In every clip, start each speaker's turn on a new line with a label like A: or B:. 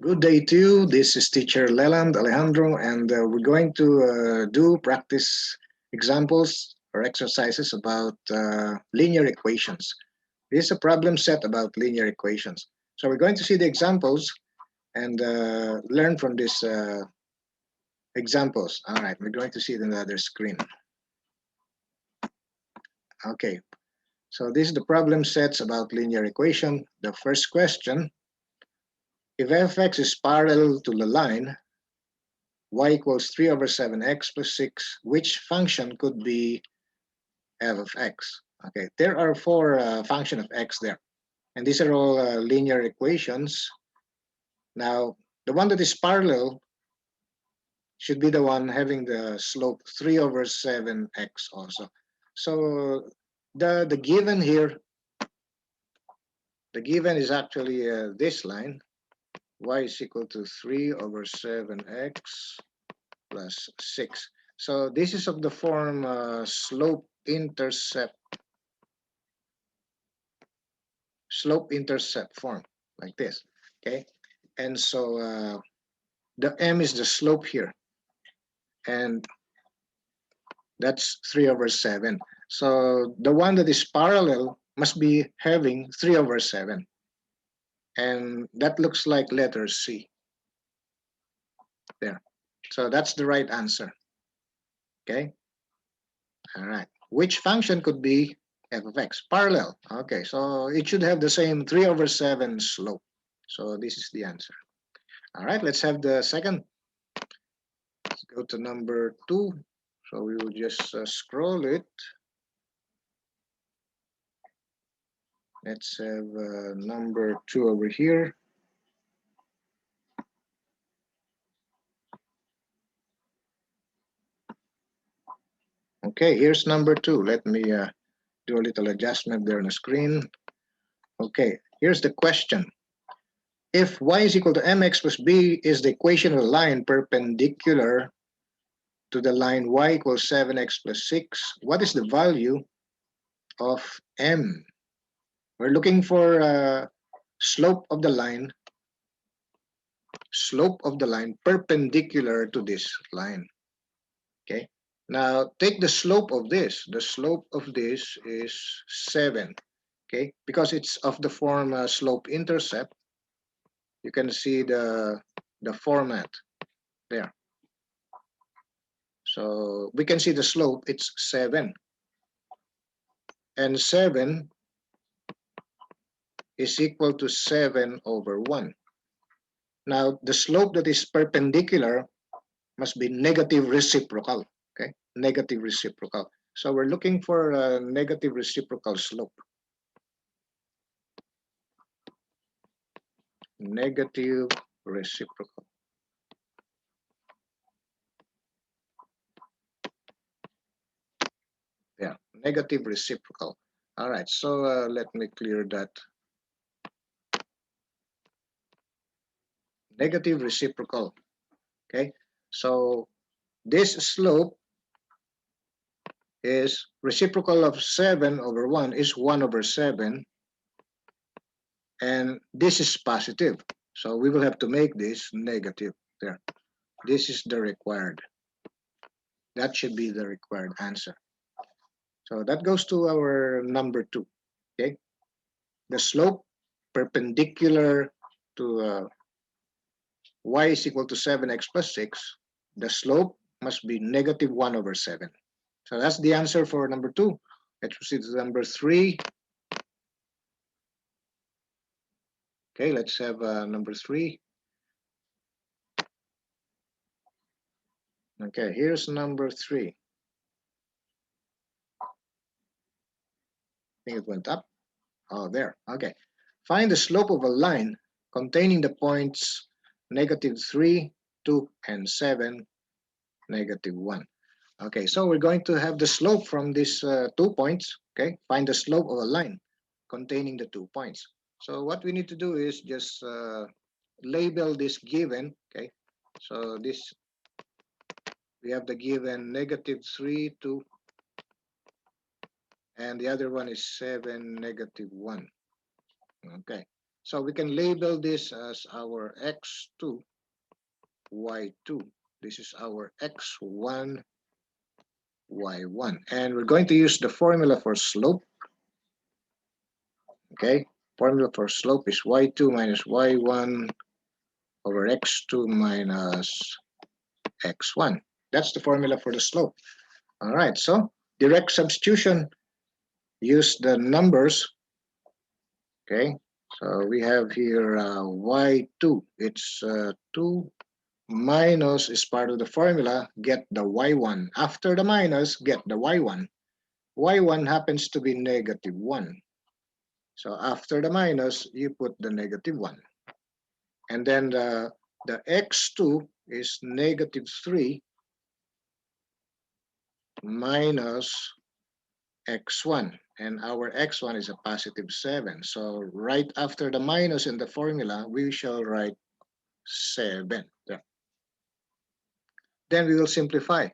A: Good day to you. This is teacher Leland, Alejandro, and we're going to do practice examples or exercises about linear equations. This is a problem set about linear equations. So we're going to see the examples and learn from these examples. All right, we're going to see it on the other screen. Okay, so this is the problem sets about linear equation. The first question, if fx is parallel to the line y equals 3 over 7x plus 6, which function could be f of x? Okay, there are four functions of x there. And these are all linear equations. Now, the one that is parallel should be the one having the slope 3 over 7x also. So the given here, the given is actually this line, y is equal to 3 over 7x plus 6. So this is of the form slope-intercept form, like this, okay? And so the m is the slope here, and that's 3 over 7. So the one that is parallel must be having 3 over 7. And that looks like letter C there. So that's the right answer, okay? All right. Which function could be f of x? Parallel. Okay, so it should have the same 3 over 7 slope. So this is the answer. All right, let's have the second. Let's go to number 2. So we will just scroll it. Let's have number 2 over here. Okay, here's number 2. Let me do a little adjustment there on the screen. Okay, here's the question. If y is equal to mx plus b is the equation of a line perpendicular to the line y equals 7x plus 6, what is the value of m? We're looking for slope of the line perpendicular to this line. Okay, now take the slope of this. The slope of this is 7. Okay, because it's of the form slope-intercept, you can see the format there. So we can see the slope, it's 7. And 7 is equal to 7 over 1. Now, the slope that is perpendicular must be negative reciprocal, okay? Negative reciprocal. So we're looking for a negative reciprocal slope. Negative reciprocal. Yeah, negative reciprocal. All right, so let me clear that. Negative reciprocal, okay? So this slope is reciprocal of 7 over 1 is 1 over 7. And this is positive. So we will have to make this negative there. This is the required. That should be the required answer. So that goes to our number 2. Okay. The slope perpendicular to y is equal to 7x plus 6. The slope must be negative 1 over 7. So that's the answer for number 2. Let's proceed to number 3. Okay, let's have number 3. Okay, here's number 3. I think it went up. Oh, there. Okay. Find the slope of a line containing the points -3, 2, and 7, -1. Okay, so we're going to have the slope from these 2 points. Okay, find the slope of a line containing the 2 points. So what we need to do is just label this given. Okay, so this, we have the given -3, 2, and the other one is 7, -1. Okay, So we can label this as our x2, y2. This is our x1, y1. And we're going to use the formula for slope. Okay, formula for slope is y2 minus y1 over x2 minus x1. That's the formula for the slope. All right, so direct substitution, use the numbers. Okay, so we have here y2. It's 2 minus is part of the formula, get the y1. After the minus, get the y1. Y1 happens to be negative 1. So after the minus, you put the negative 1. And then the x2 is negative 3 minus x1. And our x1 is a positive 7. So right after the minus in the formula, we shall write 7. Yeah. Then we will simplify.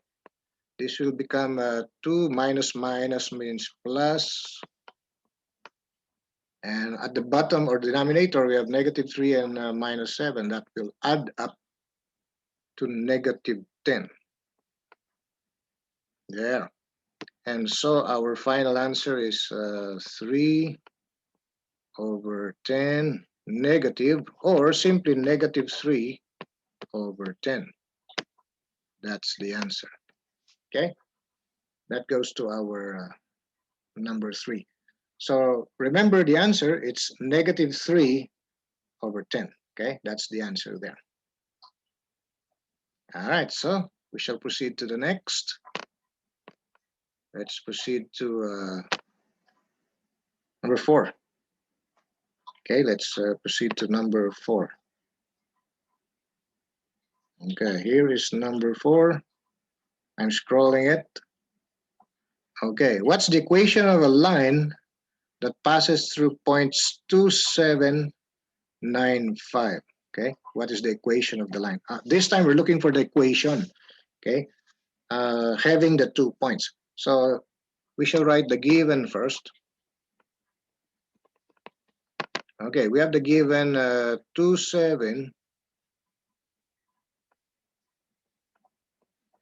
A: This will become 2 minus minus means plus. And at the bottom or denominator, we have negative 3 and minus 7. That will add up to negative 10. There. And so our final answer is 3 over 10 negative, or simply negative 3 over 10. That's the answer. Okay? That goes to our number 3. So remember the answer, it's negative 3 over 10. Okay? That's the answer there. All right, so we shall proceed to the next. Let's proceed to number 4. Okay, let's proceed to number 4. Okay, here is number 4. I'm scrolling it. Okay, what's the equation of a line that passes through points 2, 7, 9, 5? Okay, what is the equation of the line? This time we're looking for the equation, okay, having the 2 points. So we shall write the given first. Okay, we have the given 2, 7,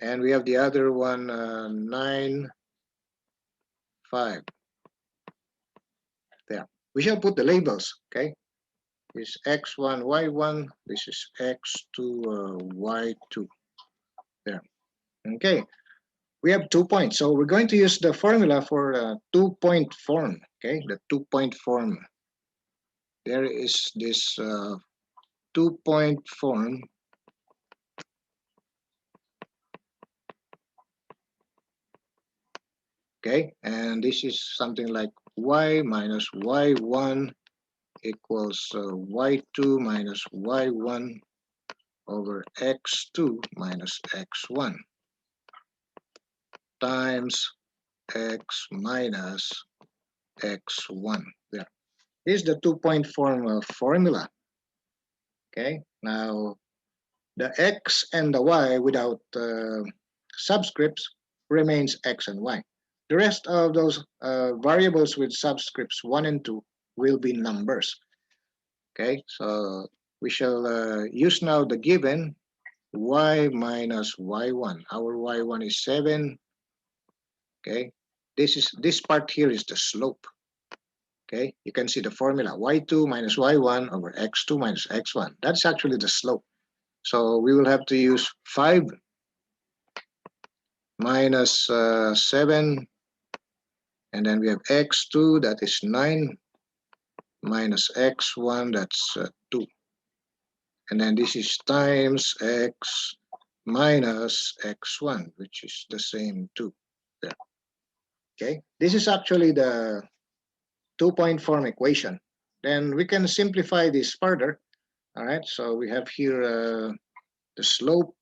A: and we have the other one 9, 5. There. We shall put the labels, okay? This is x1, y1. This is x2, y2. There. Okay. We have 2 points. So we're going to use the formula for 2-point form, okay? The 2-point form. There is this 2-point form. Okay, and this is something like y minus y1 equals y2 minus y1 over x2 minus x1 times x minus x1. There. This is the 2-point form formula. Okay, now the x and the y without subscripts remains x and y. The rest of those variables with subscripts 1 and 2 will be numbers. Okay, so we shall use now the given y minus y1. Our y1 is 7. Okay, this part here is the slope. Okay, you can see the formula y2 minus y1 over x2 minus x1. That's actually the slope. So we will have to use 5 minus 7, and then we have x2, that is 9, minus x1, that's 2. And then this is times x minus x1, which is the same 2. There. Okay, this is actually the 2-point form equation. Then we can simplify this further. All right, so we have here the slope.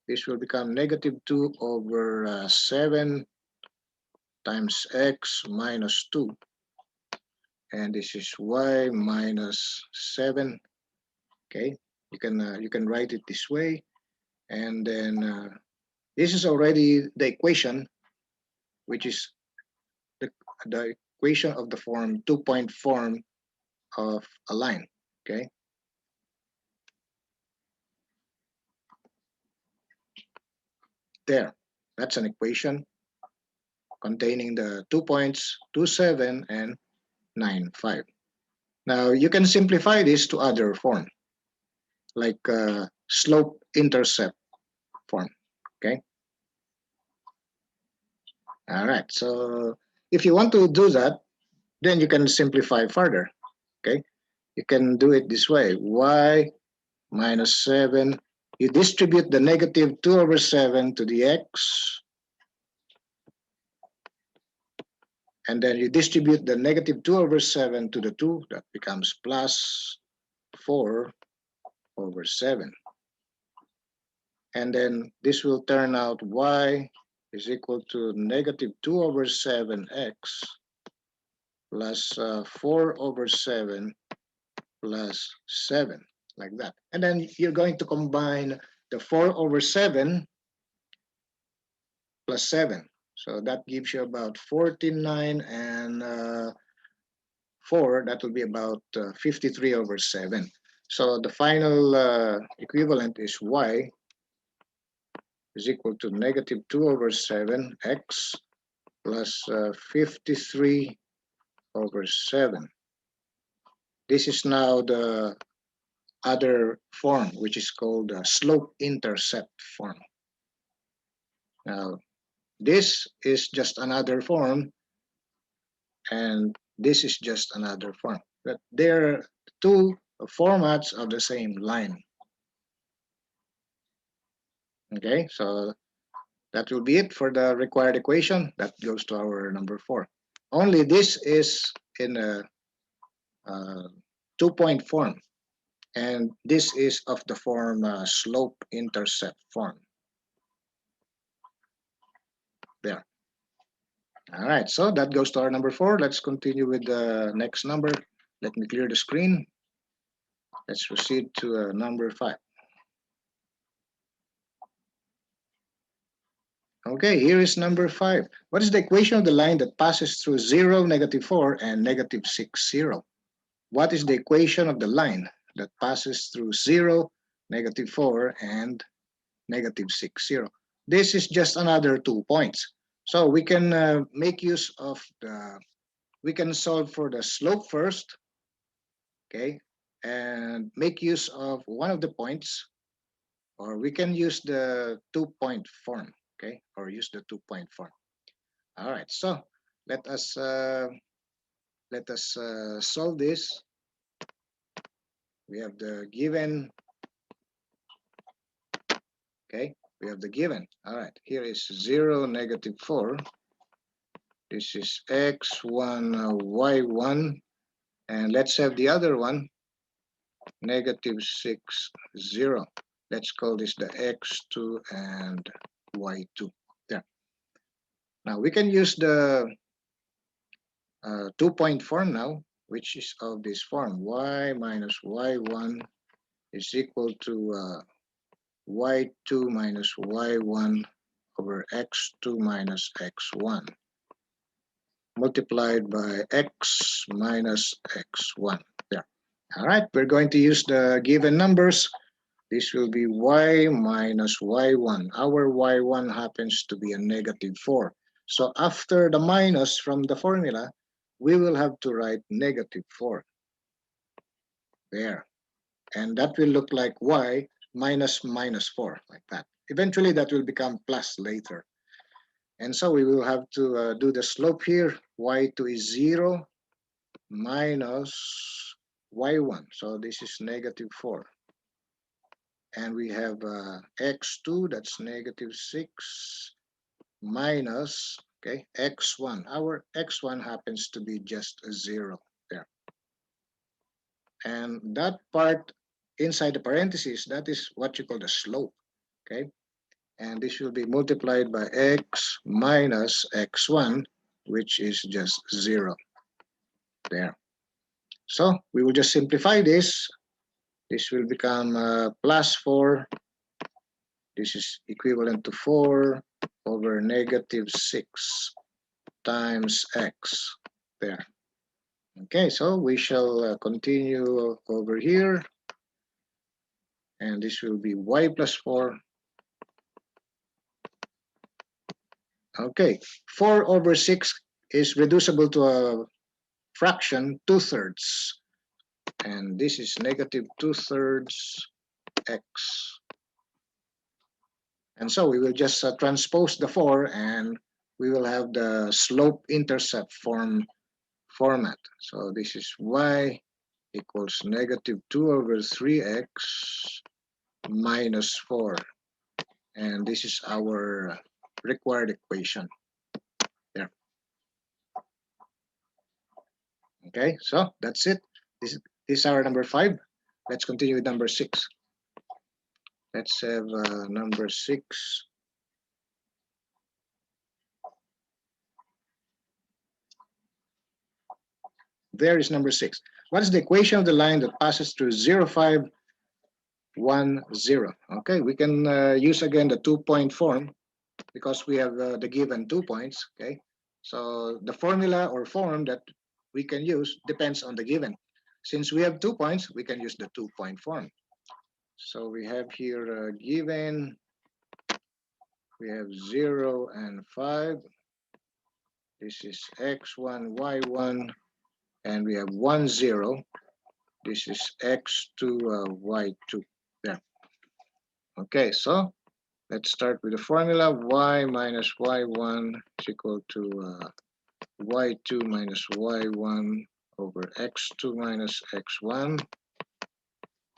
A: This will become negative 2 over 7 times x minus 2. And this is y minus 7. Okay, you can write it this way. And then this is already the equation, which is the equation of the form 2-point form of a line. Okay. There. That's an equation containing the 2 points 2, 7 and 9, 5. Now you can simplify this to other form, like slope-intercept form. Okay. All right. So if you want to do that, then you can simplify further. Okay. You can do it this way: y minus 7. You distribute the negative 2 over 7 to the x, and then you distribute the negative 2 over 7 to the 2. That becomes plus 4 over 7. And then this will turn out y is equal to negative 2 over 7x plus 4 over 7 plus 7, like that. And then you're going to combine the 4 over 7 plus 7. So that gives you about 49 and 4. That will be about 53 over 7. So the final equivalent is y is equal to negative 2 over 7x plus 53 over 7. This is now the other form, which is called the slope-intercept form. Now, this is just another form, and this is just another form. But they're two formats of the same line. Okay, so that will be it for the required equation. That goes to our number 4. Only this is in a 2-point form, and this is of the form slope-intercept form. There. All right, so that goes to our number 4. Let's continue with the next number. Let me clear the screen. Let's proceed to number 5. Okay, here is number 5. What is the equation of the line that passes through 0, negative 4, and negative 6, 0? What is the equation of the line that passes through 0, negative 4, and negative 6, 0? This is just another 2 points. So we can make use of we can solve for the slope first, okay, and make use of one of the points, or we can use the 2-point form, okay, or use the 2-point form. All right, so let us solve this. We have the given, okay, we have the given. All right, here is 0, negative 4. This is x1, y1, and let's have the other one, negative 6, 0. Let's call this the x2 and y2. There. Now we can use the 2-point form now, which is of this form: y minus y1 is equal to y2 minus y1 over x2 minus x1 multiplied by x minus x1. There. All right, we're going to use the given numbers. This will be y minus y1. Our y1 happens to be a negative 4. So after the minus from the formula, we will have to write negative 4. There. And that will look like y minus minus 4, like that. Eventually, that will become plus later. And so we will have to do the slope here. y2 is 0 minus y1. So this is negative 4. And we have x2, that's negative 6, minus, okay, x1. Our x1 happens to be just a 0 there. And that part inside the parentheses, that is what you call the slope, okay? And this will be multiplied by x minus x1, which is just 0 there. So we will just simplify this. This will become plus 4. This is equivalent to 4 over negative 6 times x there. Okay, so we shall continue over here, and this will be y plus 4. Okay, 4 over 6 is reducible to a fraction 2/3, and this is negative 2/3 x. And so we will just transpose the 4, and we will have the slope-intercept format. So this is y equals negative 2 over 3x minus 4. And this is our required equation there. Okay, so that's it. This is our number 5. Let's continue with number 6. Let's have number 6. There is number 6. What is the equation of the line that passes through 0, 5, 1, 0? Okay, we can use again the 2-point form because we have the given 2 points. Okay, so the formula or form that we can use depends on the given. Since we have 2 points, we can use the 2-point form. So we have here given, we have 0 and 5. This is x1, y1, and we have 1, 0. This is x2, y2. There. Okay, so let's start with the formula. Y minus y1 is equal to y2 minus y1 over x2 minus x1.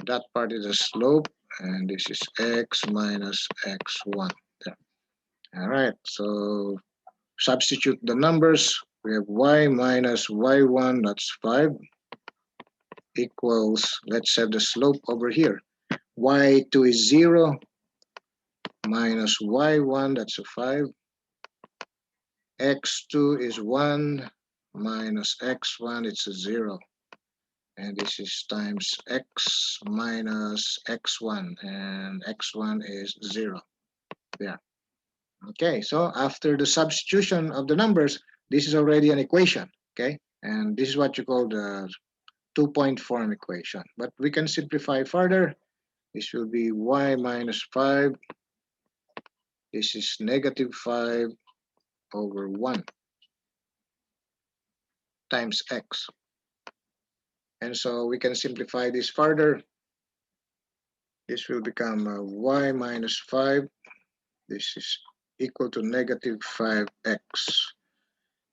A: That part is the slope, and this is x minus x1. There. All right, so substitute the numbers. We have y minus y1, that's 5, equals, let's have the slope over here. Y2 is 0, minus y1, that's a 5. X2 is 1, minus x1, it's a 0. And this is times x minus x1, and x1 is 0. There. Okay, so after the substitution of the numbers, this is already an equation, okay? And this is what you call the 2-point form equation. But we can simplify further. This will be y minus 5. This is negative 5 over 1 times x. And so we can simplify this further. This will become y minus 5. This is equal to negative 5x.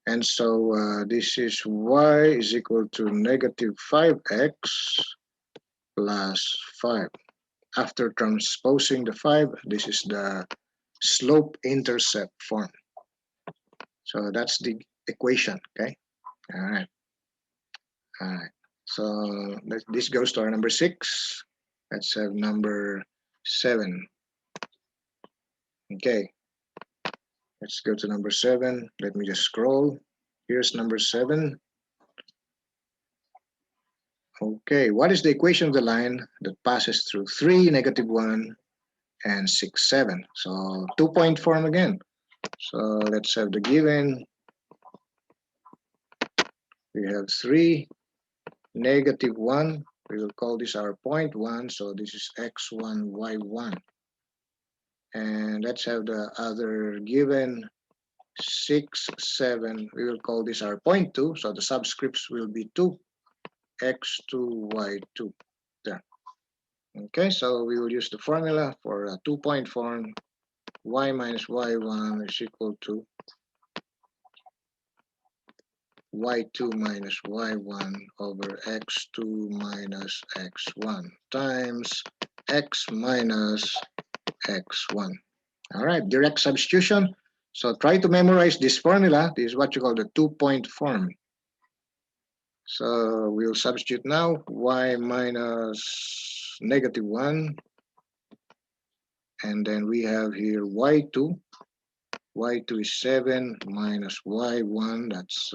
A: And so this is y is equal to negative 5x plus 5. After transposing the 5, this is the slope-intercept form. So that's the equation, okay? All right. All right. So this goes to our number 6. Let's have number 7. Okay. Let's go to number 7. Let me just scroll. Here's number 7. Okay, what is the equation of the line that passes through 3, negative 1, and 6, 7? So 2-point form again. So let's have the given. We have 3, negative 1. We will call this our point 1. So this is x1, y1. And let's have the other given. 6, 7. We will call this our point 2. So the subscripts will be 2. X2, Y2. There. Okay, so we will use the formula for a 2-point form. Y minus Y1 is equal to Y2 minus Y1 over X2 minus X1 times X minus X1. All right, direct substitution. So try to memorize this formula. This is what you call the 2-point form. So we'll substitute now y minus negative 1. And then we have here y2. Y2 is 7 minus y1. That's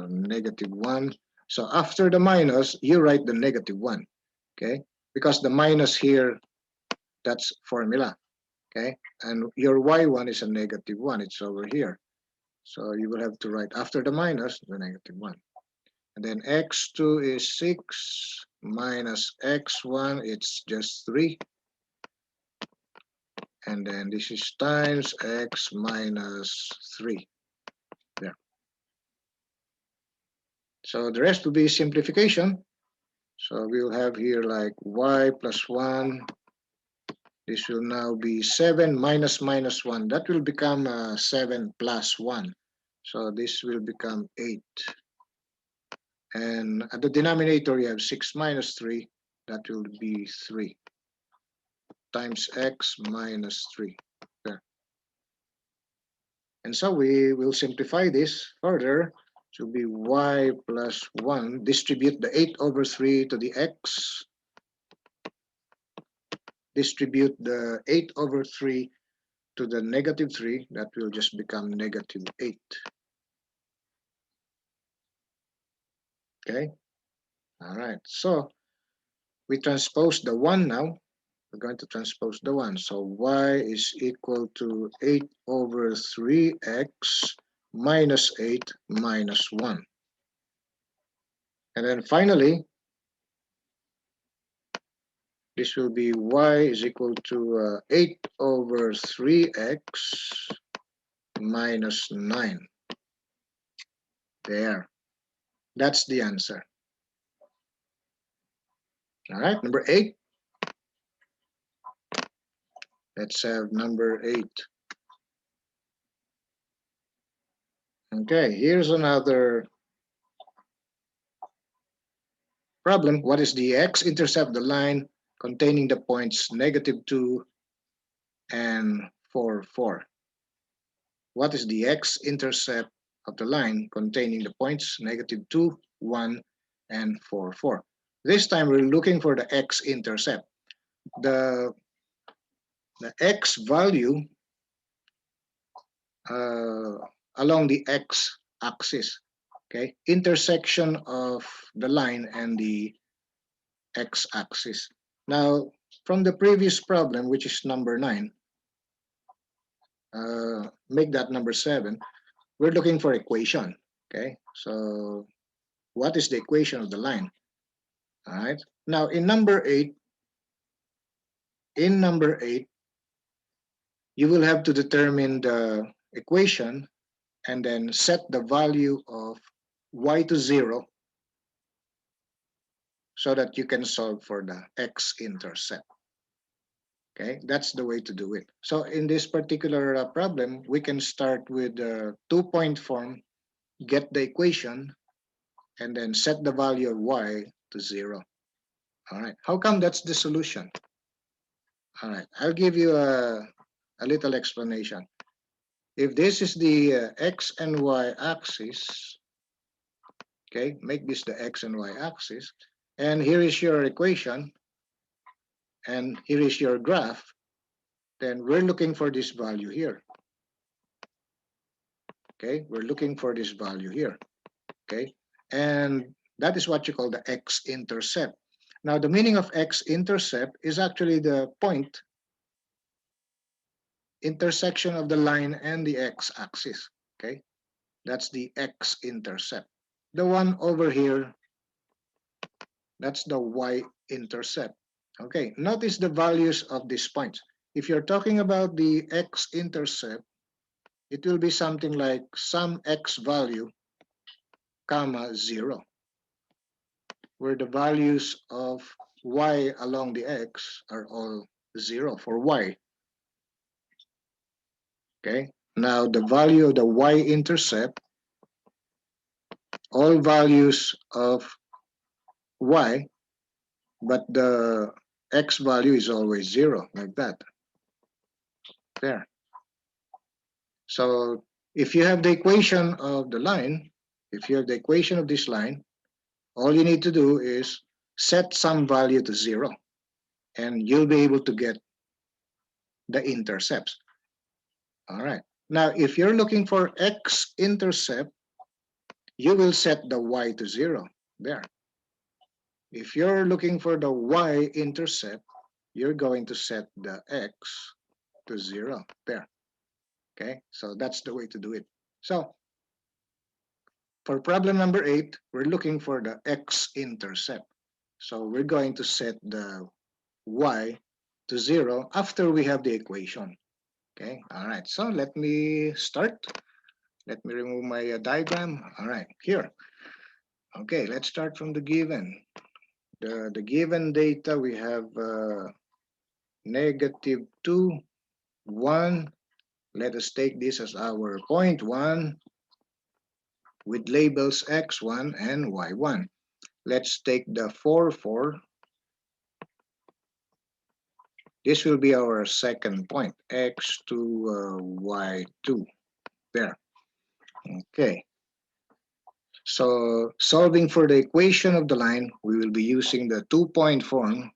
A: negative 1. So after the minus, you write the negative 1. Okay? Because the minus here, that's formula. Okay? And your y1 is a negative 1. It's over here. So you will have to write after the minus, the negative 1. And then x2 is 6 minus x1, it's just 3. And then this is times x minus 3. There. So the rest will be simplification. So we'll have here like y plus 1. This will now be 7 minus minus 1. That will become 7 plus 1. So this will become 8. And at the denominator, you have 6 minus 3. That will be 3 times x minus 3. There. And so we will simplify this further. It will be y plus 1. Distribute the 8 over 3 to the x. Distribute the 8 over 3 to the negative 3. That will just become negative 8. Okay. All right. So we transpose the 1 now. We're going to transpose the 1. So y is equal to 8 over 3x minus 8 minus 1. And then finally, this will be y is equal to 8 over 3x minus 9. There. That's the answer. All right, number 8. Let's have number 8. Okay, here's another problem. What is the x-intercept, the line containing the points negative 2 and 4, 4? What is the x-intercept of the line containing the points negative 2, 1, and 4, 4? This time we're looking for the x-intercept. The x value along the x-axis, okay? Intersection of the line and the x-axis. Now, from the previous problem, which is number 9, make that number 7, we're looking for equation, okay? So what is the equation of the line? All right. Now, in number 8, you will have to determine the equation and then set the value of y to 0 so that you can solve for the x-intercept. Okay, that's the way to do it. So in this particular problem, we can start with the 2-point form, get the equation, and then set the value of y to 0. All right, how come that's the solution? All right, I'll give you a little explanation. If this is the x and y axis, okay, make this the x and y axis, and here is your equation, and here is your graph, then we're looking for this value here. Okay, we're looking for this value here. Okay, and that is what you call the x-intercept. Now, the meaning of x-intercept is actually the point intersection of the line and the x-axis. Okay, that's the x-intercept. The one over here, that's the y-intercept. Okay, notice the values of these points. If you're talking about the x-intercept, it will be something like some x value, comma, 0, where the values of y along the x are all 0 for y. Okay, now the value of the y-intercept, all values of y, but the x value is always 0, like that. There. So if you have the equation of the line, if you have the equation of this line, all you need to do is set some value to 0, and you'll be able to get the intercepts. All right. Now, if you're looking for x-intercept, you will set the y to 0 there. If you're looking for the y-intercept, you're going to set the x to 0 there. Okay, so that's the way to do it. So For problem number 8, we're looking for the x-intercept. So we're going to set the y to 0 after we have the equation. Okay, all right. So let me start. Let me remove my diagram. All right, here. Okay, let's start from the given. The given data, we have -2, 1. Let us take this as our point 1 with labels x1 and y1. Let's take the 4, 4. This will be our second point, x2, y2. There. Okay. So solving for the equation of the line, we will be using the 2-point form,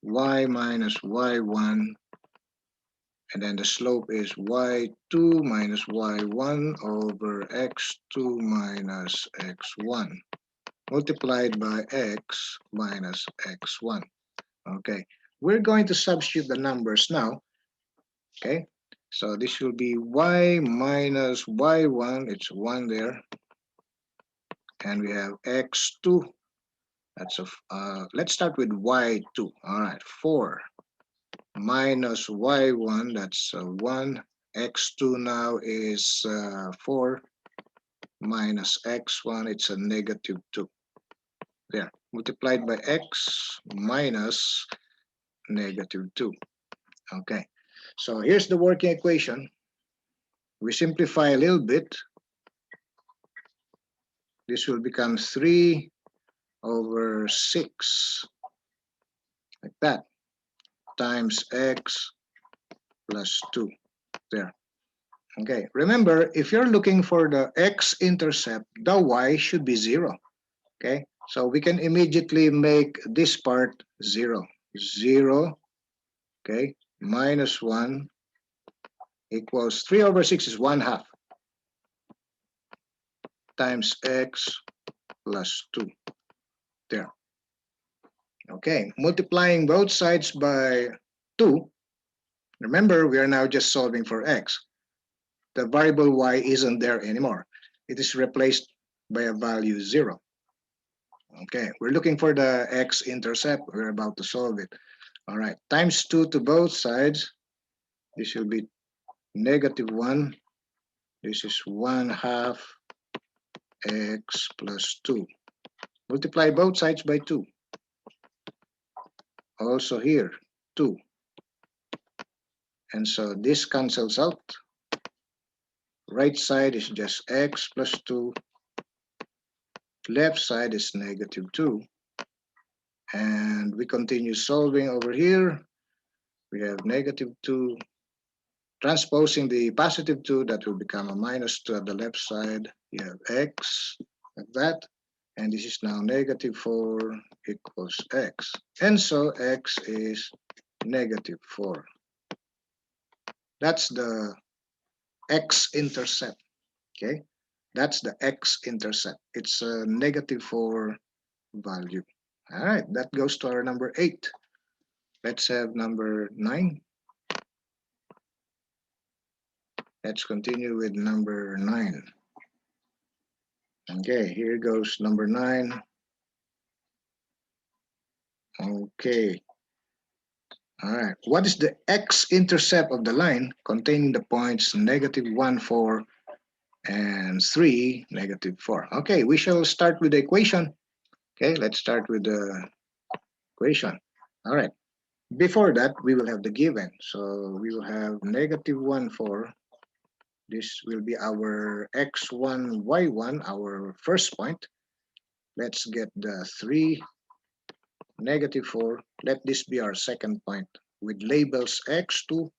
A: y minus y1, and then the slope is y2 minus y1 over x2 minus x1 multiplied by x minus x1. Okay, we're going to substitute the numbers now. Okay, so this will be y minus y1, it's 1 there, and we have x2. That's let's start with y2. All right, 4 minus y1, that's 1. X2 now is 4 minus x1, it's a -2. There, multiplied by x minus -2. Okay, so here's the working equation. We simplify a little bit. This will become 3 over 6, like that, times x plus 2. There. Okay, remember, if you're looking for the x-intercept, the y should be 0. Okay, so we can immediately make this part 0. 0, okay, minus 1 equals 3 over 6 is 1/2 times x plus 2. There. Okay, multiplying both sides by 2. Remember, we are now just solving for x. The variable y isn't there anymore. It is replaced by a value 0. Okay, we're looking for the x-intercept. We're about to solve it. All right, times 2 to both sides. This will be -1. This is 1/2 x plus 2. Multiply both sides by 2. Also here, 2. And so this cancels out. Right side is just x plus 2. Left side is -2. And we continue solving over here. We have -2. Transposing the +2, that will become a -2 at the left side. You have x, like that. And this is now -4 equals x. And so x is -4. That's the x-intercept. Okay, that's the x-intercept. It's a -4 value. All right, that goes to our number 8. Let's have number 9. Let's continue with number 9. Okay, here goes number 9. Okay. All right. What is the x-intercept of the line containing the points -1, 4, and 3, -4? Okay, we shall start with the equation. Okay, let's start with the equation. All right. Before that, we will have the given. So we will have -1, 4. This will be our x1, y1, our first point. Let's get the 3, -4. Let this be our second point with labels x2,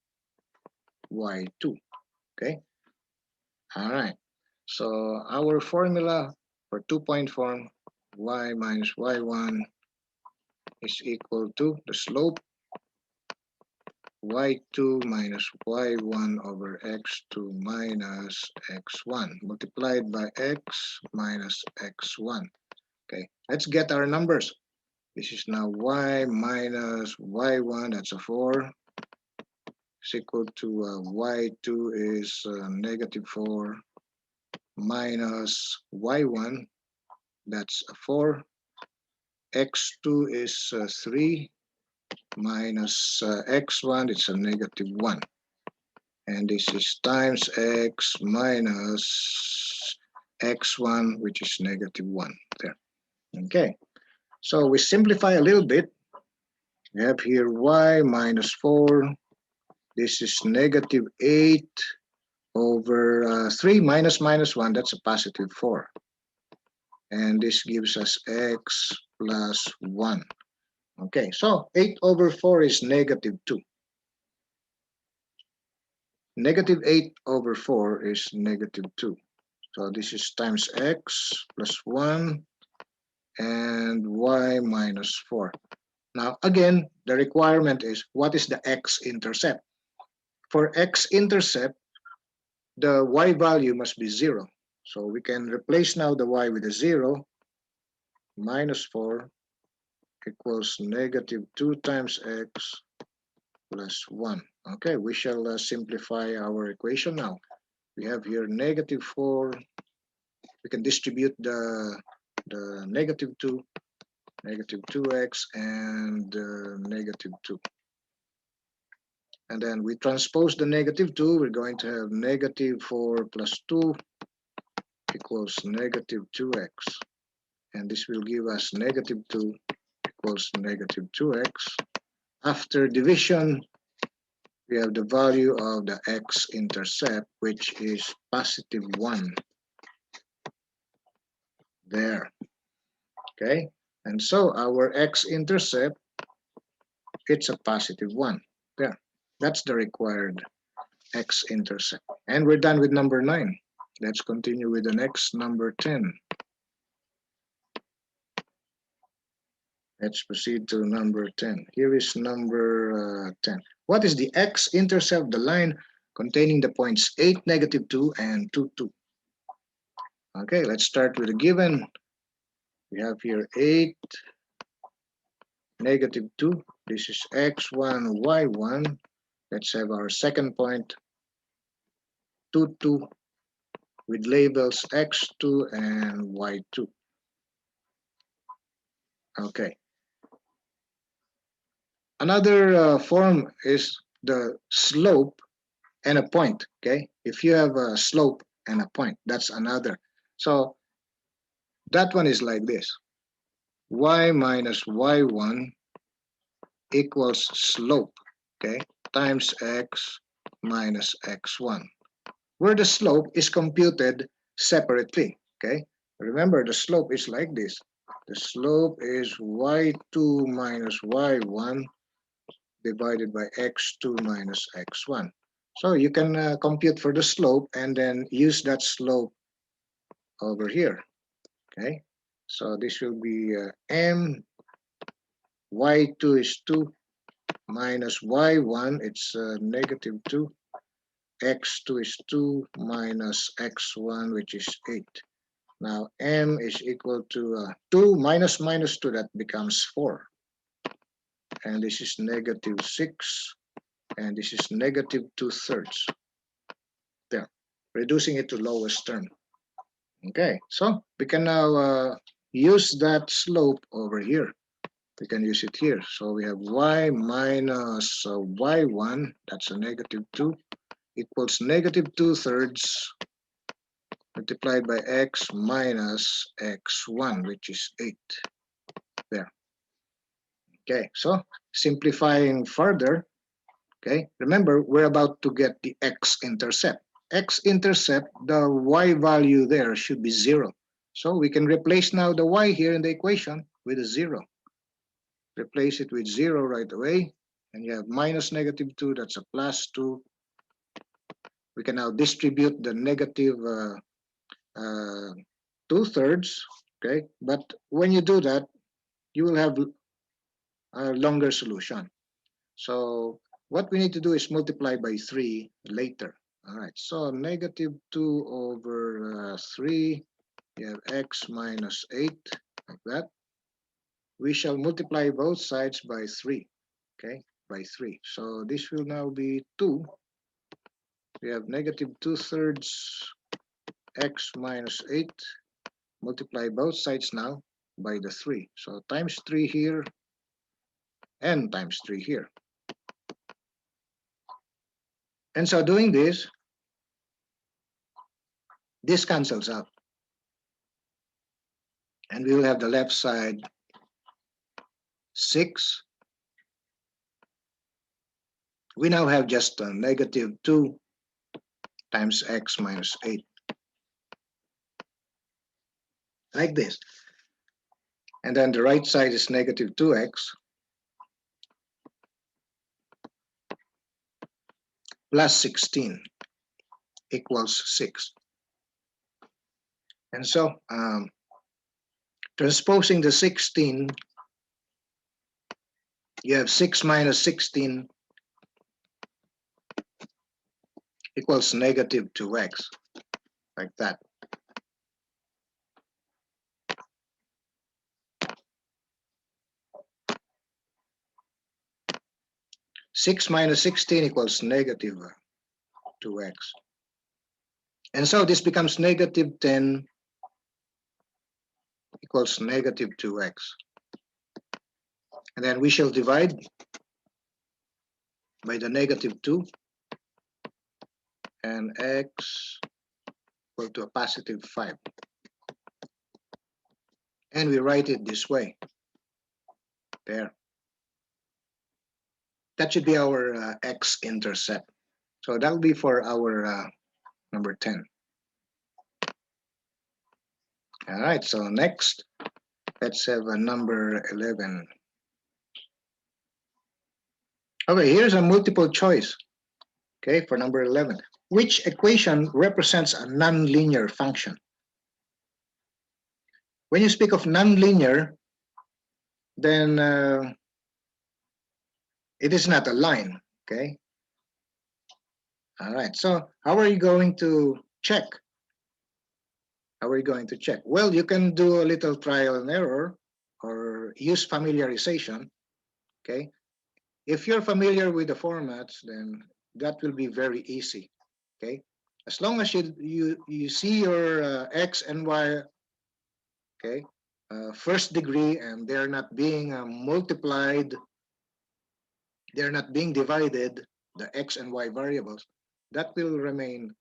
A: y2. Okay. All right. So our formula for 2-point form, y minus y1 is equal to the slope y2 minus y1 over x2 minus x1 multiplied by x minus x1. Okay, let's get our numbers. This is now y minus y1, that's a 4, is equal to y2 is -4 minus y1, that's 4. x2 is 3 minus x1, it's a negative 1. And this is times x minus x1, which is negative 1 there. Okay, so we simplify a little bit. We have here y minus 4. This is negative 8 over 3 minus minus 1. That's a positive 4. And this gives us x plus 1. Okay, so 8 over 4 is negative 2. Negative 8 over 4 is negative 2. So this is times x plus 1 and y minus 4. Now again, the requirement is what is the x-intercept? For x-intercept, the y value must be 0. So we can replace now the y with a 0. Minus 4 equals negative 2 times x plus 1. Okay, we shall simplify our equation now. We have here negative 4. We can distribute the negative 2, negative 2x, and negative 2. And then we transpose the negative 2. We're going to have negative 4 plus 2 equals negative 2x. And this will give us negative 2 equals negative 2x. After division, we have the value of the x-intercept, which is positive 1. There. Okay? And so our x-intercept, it's a positive 1. There. That's the required x-intercept. And we're done with number 9. Let's continue with the next, number 10. Let's proceed to number 10. Here is number 10. What is the x-intercept of the line containing the points 8, negative 2, and 2, 2? Okay, let's start with a given. We have here 8, negative 2. This is x1, y1. Let's have our second point, 2, 2, with labels x2 and y2. Okay. Another form is the slope and a point. Okay, if you have a slope and a point, that's another. So that one is like this: y minus y1 equals slope, okay, times x minus x1, where the slope is computed separately. Okay, remember the slope is like this. The slope is y2 minus y1 divided by x2 minus x1. So you can compute for the slope and then use that slope over here. Okay, so this will be m, y2 is 2 minus y1, it's negative 2, x2 is 2 minus x1, which is 8. Now m is equal to 2 minus minus 2, that becomes 4. And this is negative 6, and this is negative 2/3. There, reducing it to lowest term. Okay, so we can now use that slope over here. We can use it here. So we have y minus y1, that's a negative 2, equals negative 2/3 multiplied by x minus x1, which is 8. There. Okay, so simplifying further, okay, remember we're about to get the x-intercept. X-intercept, the y value there should be 0. So we can replace now the y here in the equation with a 0. Replace it with 0 right away, and you have minus negative 2, that's a plus 2. We can now distribute the negative 2/3, okay? But when you do that, you will have a longer solution. So what we need to do is multiply by 3 later. All right, so negative 2 over 3, you have x minus 8, like that. We shall multiply both sides by 3, okay, by 3. So this will now be 2. We have negative 2/3 x minus 8, multiply both sides now by the 3. So times 3 here and times 3 here. And so doing this cancels out. And we will have the left side 6. We now have just a negative 2 times x minus 8. Like this. And then the right side is negative 2x plus 16 equals 6. And so transposing the 16, you have 6 minus 16 equals negative 2x, like that. Six minus 16 equals negative 2x. And so this becomes negative 10 equals negative 2x. And then we shall divide by the negative 2 and x equal to a positive 5. And we write it this way. There. That should be our x-intercept. So that'll be for our number 10. All right, so next, let's have a number 11. Okay, here's a multiple choice, okay, for number 11. Which equation represents a nonlinear function? When you speak of nonlinear, then it is not a line, okay? All right, so how are you going to check? How are you going to check? Well, you can do a little trial and error or use familiarization, okay? If you're familiar with the formats, then that will be very easy, okay? As long as you see your x and y, okay, first degree, and they're not being multiplied, they're not being divided, the x and y variables, that will remain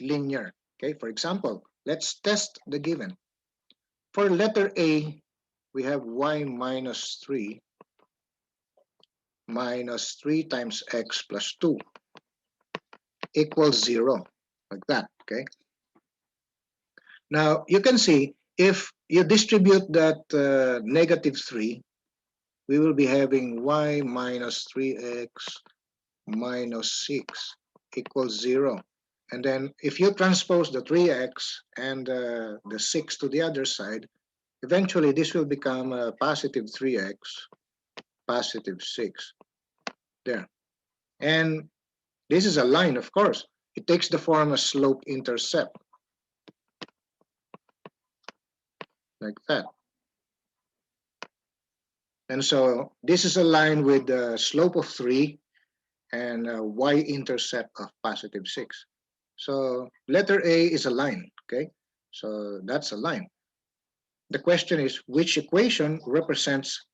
A: linear, okay? For example, let's test the given. For letter A, we have y minus 3 minus 3 times x plus 2 equals 0, like that, okay? Now, you can see if you distribute that negative 3, we will be having y minus 3x minus 6 equals 0. And then if you transpose the 3x and the 6 to the other side, eventually this will become a positive 3x, positive 6. There. And this is a line, of course. It takes the form of slope-intercept, like that. And so this is a line with a slope of 3 and a y-intercept of positive 6. So letter A is a line, okay? So that's a line. The question is, which equation represents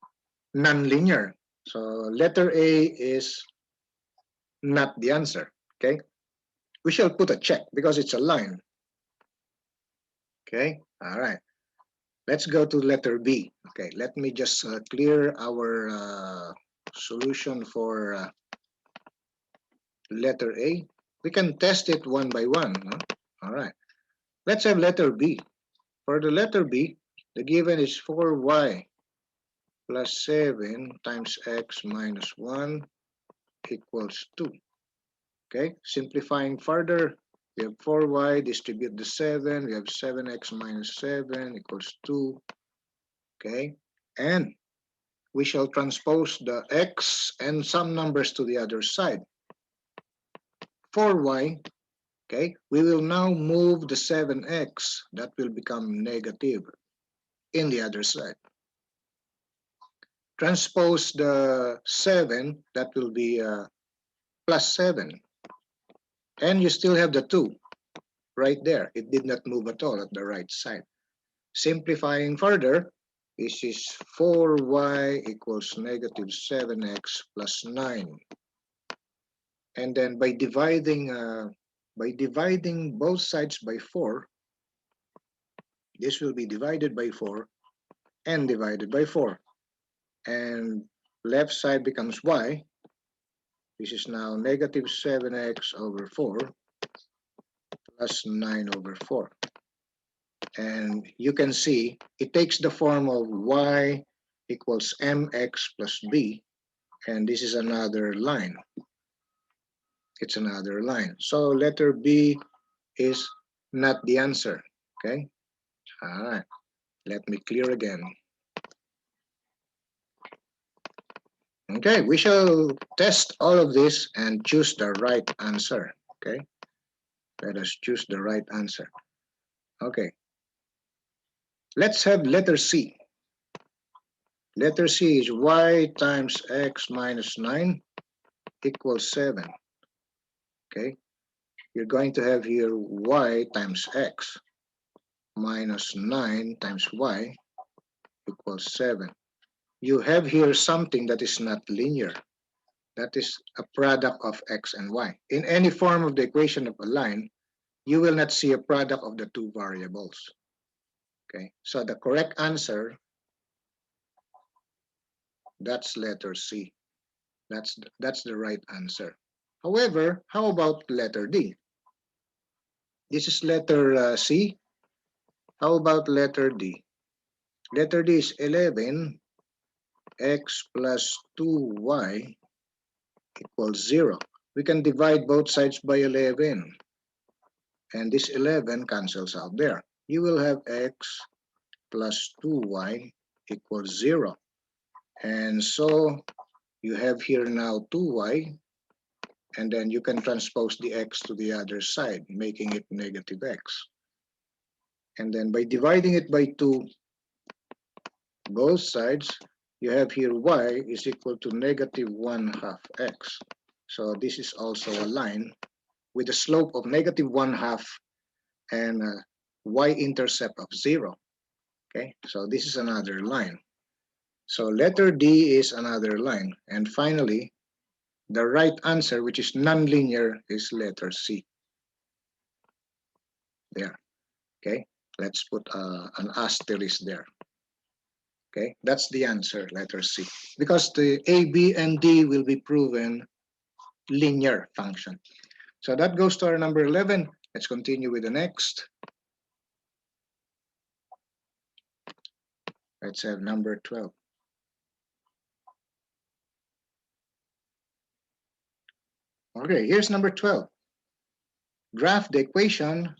A: nonlinear? So letter A is not the answer, okay? We shall put a check because it's a line. Okay, all right. Let's go to letter B. Okay, let me just clear our solution for letter A. We can test it one by one. No? All right. Let's have letter B. For the letter B, the given is 4y plus 7 times x minus 1 equals 2. Okay, simplifying further, we have 4y, distribute the 7, we have 7x minus 7 equals 2. Okay, and we shall transpose the x and some numbers to the other side. 4y, okay, we will now move the 7x, that will become negative in the other side. Transpose the 7, that will be plus 7. And you still have the 2. right there. It did not move at all at the right side. Simplifying further, this is 4y equals negative 7x plus 9. And then by dividing both sides by 4, this will be divided by 4 and divided by 4. And left side becomes y. This is now negative 7x over 4 plus 9 over 4. And you can see it takes the form of y equals mx plus b. And this is another line. It's another line. So letter B is not the answer. Okay? All right. Let me clear again. Okay, we shall test all of this and choose the right answer. Okay? Let us choose the right answer. Okay. Let's have letter C. Letter C is y times x minus 9 equals 7. Okay? You're going to have here y times x minus 9 times y equals 7. You have here something that is not linear. That is a product of x and y. In any form of the equation of a line, you will not see a product of the two variables. Okay, so the correct answer, that's letter C. That's the right answer. However, how about letter D? This is letter C. How about letter D? Letter D is 11 x plus 2y equals 0. We can divide both sides by 11. And this 11 cancels out there. You will have x plus 2y equals 0. And so you have here now 2y, and then you can transpose the x to the other side, making it negative x. And then by dividing it by 2, both sides, you have here y is equal to negative 1/2 x. So this is also a line with a slope of negative 1/2 and a y-intercept of 0. Okay, so this is another line. So letter D is another line. And finally, the right answer, which is nonlinear, is letter C. There. Okay, let's put an asterisk there. Okay, that's the answer, letter C. Because the A, B, and D will be proven linear function. So that goes to our number 11. Let's continue with the next. Let's have number 12. Okay, here's number 12. Graph the equation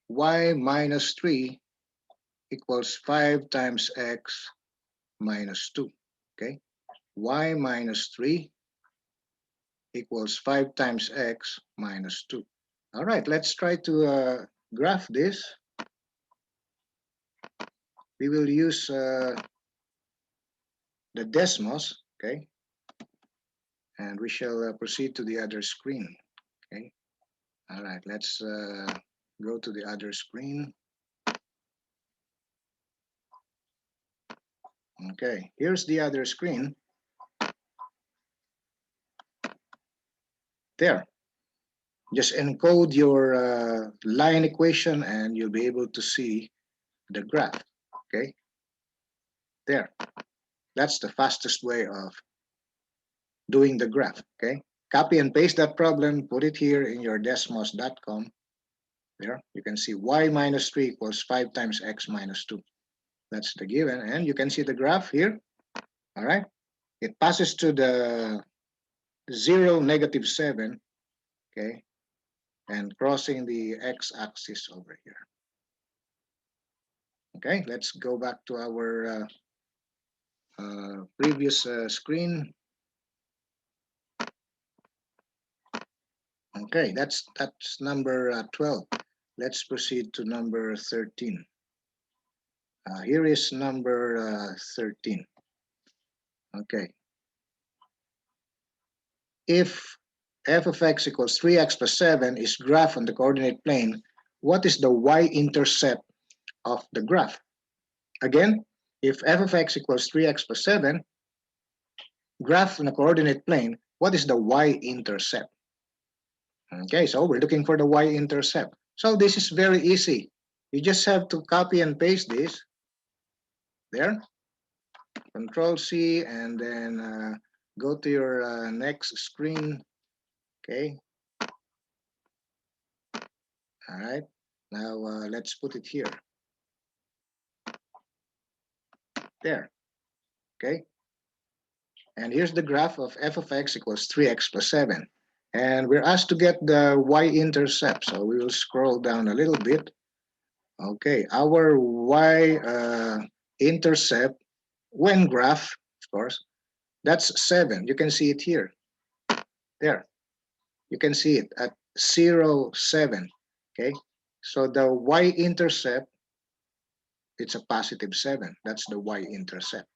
A: y minus 3 equals 5 times x minus 2. Okay, y minus 3 equals 5 times x minus 2. All right, let's try to graph this. We will use the Desmos, okay? And we shall proceed to the other screen, okay? All right, let's go to the other screen. Okay, here's the other screen. There. Just encode your line equation and you'll be able to see the graph, okay? There. That's the fastest way of doing the graph, okay? Copy and paste that problem, put it here in your desmos.com. There, you can see y minus 3 equals 5 times x minus 2. That's the given, and you can see the graph here, all right? It passes to the 0, negative 7, okay? And crossing the x-axis over here. Okay, let's go back to our previous screen. Okay, that's number 12. Let's proceed to number 13. Here is number 13. Okay. If f of x equals 3x plus 7 is graph on the coordinate plane, what is the y-intercept of the graph? Again, if f of x equals 3x plus 7, graph on a coordinate plane, what is the y-intercept? Okay, so we're looking for the y-intercept. So this is very easy. You just have to copy and paste this there, Control C, and then go to your next screen. Okay, all right. Now let's put it here. There, okay. And here's the graph of f of x equals 3x plus 7. And we're asked to get the y-intercept. So we will scroll down a little bit. Okay, our y-intercept, when graph, of course, that's 7. You can see it here. There. You can see it at 0, 7. Okay, so the y-intercept, it's a positive 7. That's the y-intercept.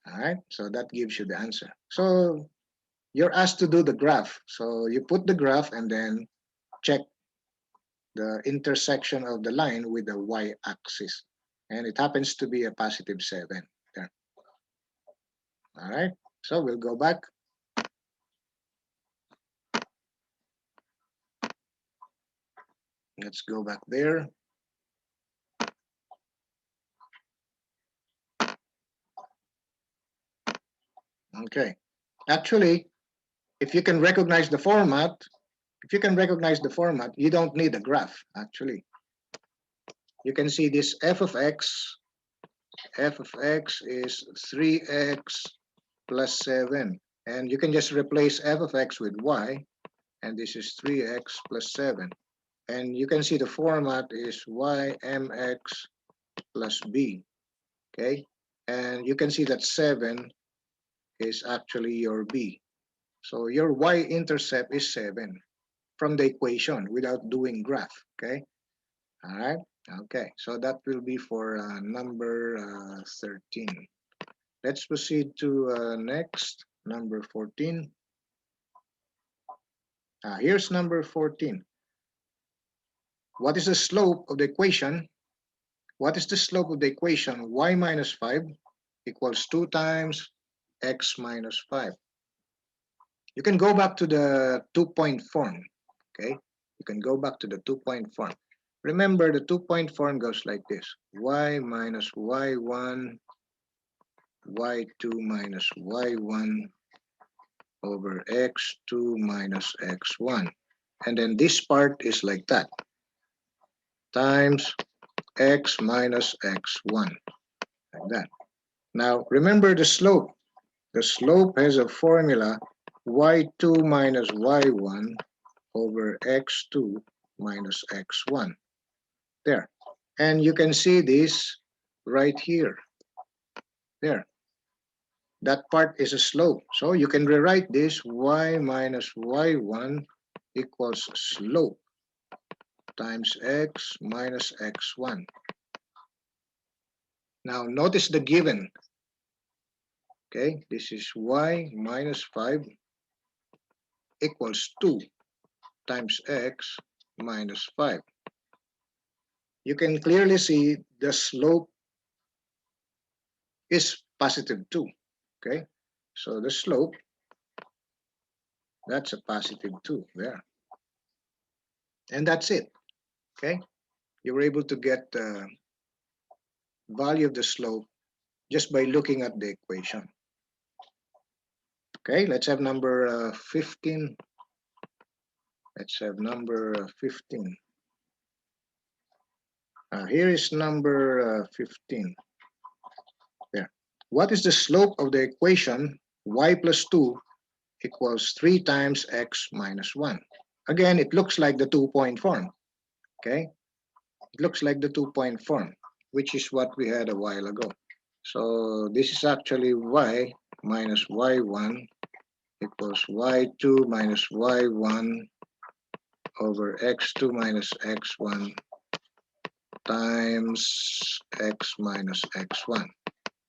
A: All right, so that gives you the answer. So you're asked to do the graph. So you put the graph and then check the intersection of the line with the y-axis. And it happens to be a positive 7 there. All right, so we'll go back. Let's go back there. Okay, actually, if you can recognize the format, you don't need a graph, actually. You can see this f of x is 3x plus 7. And you can just replace f of x with y, and this is 3x plus 7. And you can see the format is y mx plus b, okay? And you can see that 7 is actually your b. So your y-intercept is 7 from the equation without doing graph, okay? All right, okay, so that will be for number 13. Let's proceed to next, number 14. Here's number 14. What is the slope of the equation? What is the slope of the equation y minus 5 equals 2 times x minus 5? You can go back to the 2-point form, okay? You can go back to the 2-point form. Remember, the 2-point form goes like this. Y minus y1, y2 minus y1 over x2 minus x1. And then this part is like that, times x minus x1, like that. Now, remember the slope. The slope has a formula, y2 minus y1 over x2 minus x1. There. And you can see this right here. There. That part is a slope. So you can rewrite this y minus y1 equals slope times x minus x1. Now notice the given. Okay, this is y minus 5 equals 2 times x minus 5. You can clearly see the slope is positive 2. Okay, so the slope, that's a positive 2 there. And that's it. Okay, you were able to get the value of the slope just by looking at the equation. Okay, let's have number 15. Let's have number 15. Here is number 15. There. What is the slope of the equation y plus 2 equals 3 times x minus 1? Again, it looks like the 2-point form. Okay, it looks like the 2-point form, which is what we had a while ago. So this is actually y minus y1 equals y2 minus y1 over x2 minus x1 times x minus x1.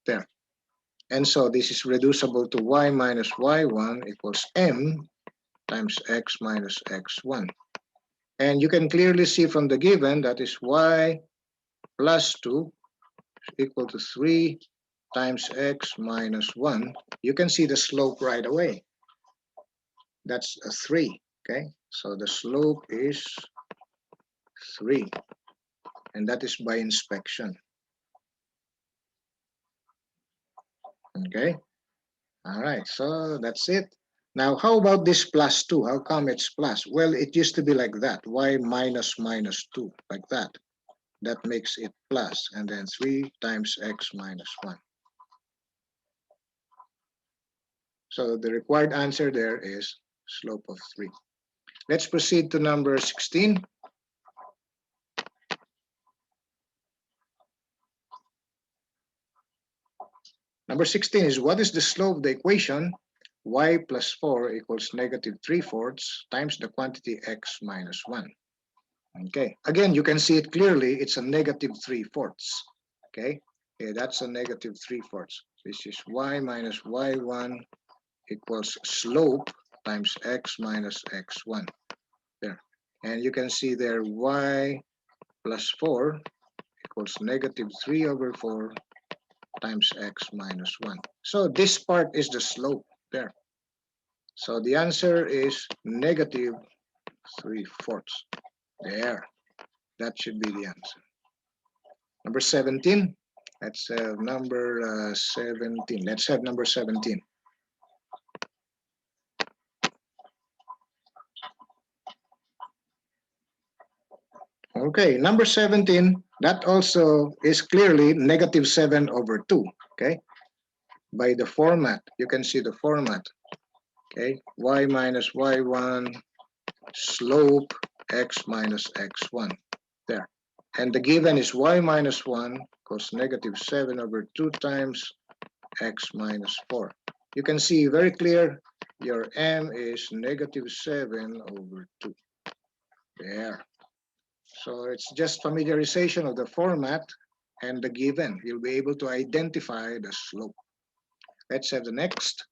A: There. And so this is reducible to y minus y1 equals m times x minus x1. And you can clearly see from the given that is y plus 2 equal to 3 times x minus 1. You can see the slope right away. That's a 3, okay? So the slope is 3, and that is by inspection, okay? All right, so that's it. Now, how about this plus 2? How come it's plus? Well, it used to be like that, y minus minus 2, like that. That makes it plus, and then 3 times x minus 1. So the required answer there is slope of 3. Let's proceed to number 16. Number 16 is, what is the slope of the equation y plus 4 equals negative 3/4 times the quantity x minus 1? Okay, again, you can see it clearly. It's a negative 3/4. Okay, that's a negative 3/4. This is y minus y1 equals slope times x minus x1. There. And you can see there y plus 4 equals negative 3/4 times x minus 1. So this part is the slope there. So the answer is negative 3/4. There. That should be the answer. Number 17. Let's have number 17. Let's have number 17. Okay, number 17, that also is clearly negative 7/2, okay? By the format, you can see the format, okay? Y minus y1, slope x minus x1, there. And the given is y minus 1 equals negative 7/2 times x minus 4. You can see very clear your m is negative 7/2, there. So it's just familiarization of the format and the given. You'll be able to identify the slope. Let's have the next.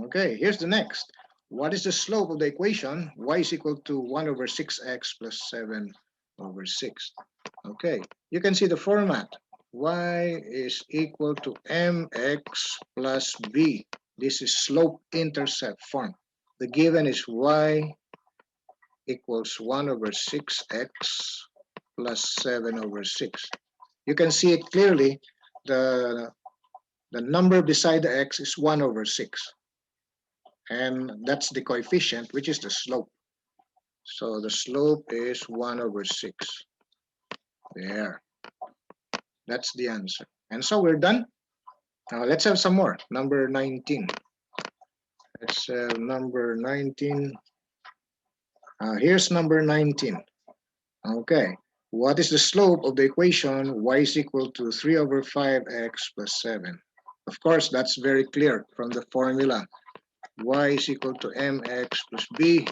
A: Okay, here's the next. What is the slope of the equation? Y is equal to 1/6x plus 7/6. Okay, you can see the format. Y is equal to mx plus b. This is slope-intercept form. The given is y equals 1/6x plus 7/6. You can see it clearly. The number beside the x is 1/6. And that's the coefficient, which is the slope. So the slope is 1/6. There. That's the answer. And so we're done. Now let's have some more. Number 19. Let's have number 19. Here's number 19. Okay. What is the slope of the equation y is equal to 3/5x plus 7? Of course, that's very clear from the formula. Y is equal to mx plus b.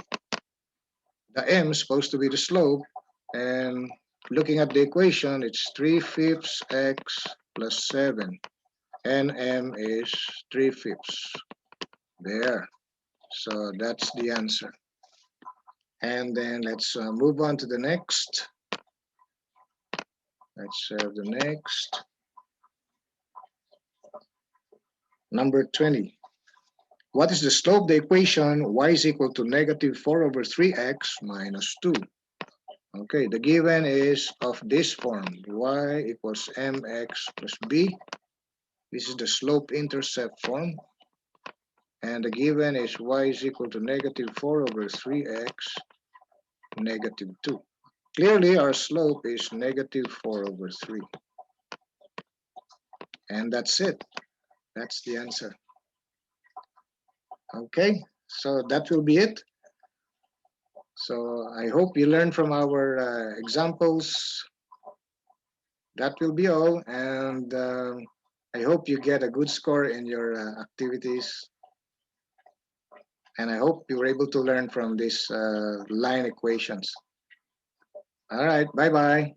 A: The m is supposed to be the slope. And looking at the equation, it's 3/5 x plus 7. And m is 3/5. There. So that's the answer. And then let's move on to the next. Let's have the next. Number 20. What is the slope of the equation y is equal to negative 4/3x minus 2? Okay, the given is of this form. Y equals mx plus b. This is the slope-intercept form. And the given is y is equal to negative 4/3x negative 2. Clearly, our slope is negative 4/3. And that's it. That's the answer. Okay, so that will be it. So I hope you learned from our examples. That will be all. And I hope you get a good score in your activities. And I hope you were able to learn from these line equations. All right, bye-bye.